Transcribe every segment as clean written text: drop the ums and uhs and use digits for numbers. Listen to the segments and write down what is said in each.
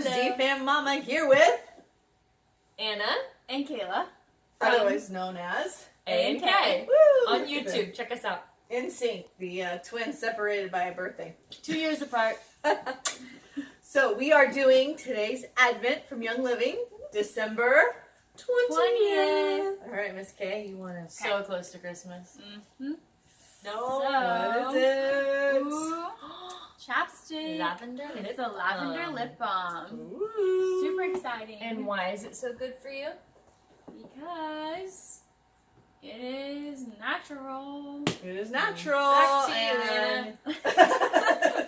Hello. Z-Fam Mama here with Anna And Kayla. otherwise known as A&K Woo! on YouTube. Check us out. NSYNC, the twins separated by a birthday. 2 years apart. So we are doing today's Advent from Young Living, December 20th. All right, Miss Kay, you want to... So close to Christmas. Mm-hmm. No. What is it? Ooh, chapstick. Lavender lip It's the lavender balm. lip balm. Ooh. Super exciting. And why is it so good for you? Because it is natural. It is natural. Back to you, and...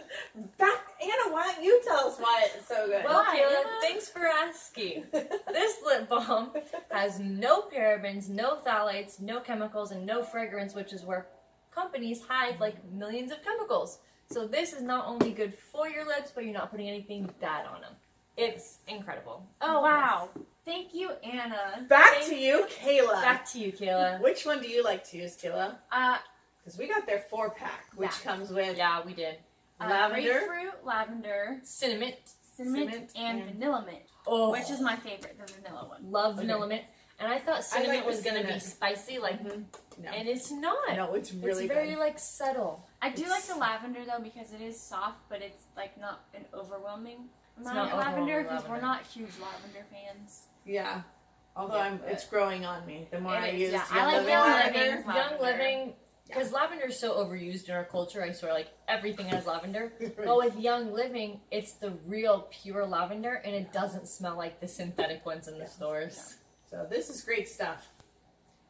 Back, Anna, why don't you tell us why it's so good? Well, Why, Kayla, Anna? thanks for asking. This lip balm has no parabens, no phthalates, no chemicals, and no fragrance, which is where companies hide like millions of chemicals. So this is not only good for your lips, but you're not putting anything bad on them. It's incredible. Oh, wow. Thank you, Anna. Back to you, Kayla. Back to you, Kayla. Which one do you like to use, Kayla? Uh, Because we got their 4-pack, which Yeah. comes with Yeah, we did. lavender. grapefruit, lavender, Cinnamon. cinnamon, and vanilla mint, Oh, which is my favorite, the vanilla one. love Okay. vanilla mint. And I thought cinnamon like the was gonna be cinnamon. spicy, like, No, and it's not. no, it's really it's very good. like subtle. I do It's- like the lavender though because it is soft, but it's like not an overwhelming amount not of lavender overwhelming because we're lavender. not huge lavender fans. Yeah. Although Yeah, it's growing on me. The more It I is, use yeah. I Young like Living Young lavender. Living's Young lavender. Living, because lavender is so overused in our culture. I swear, like everything has lavender. Right. But with Young Living, it's the real pure lavender, and it doesn't smell like the synthetic ones in the stores. So this is great stuff.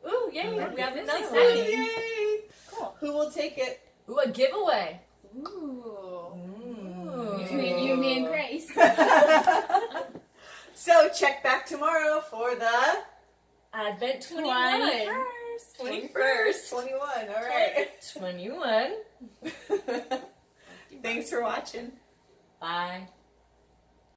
Ooh, yay! I like We have it. another This is one. exciting. Yay! Cool. Who will take it? Ooh, a giveaway. Ooh. Mm. Between you, me, and Grace. So check back tomorrow for the Advent 21. 21st. 21. All right. 21. Thanks for watching. Bye.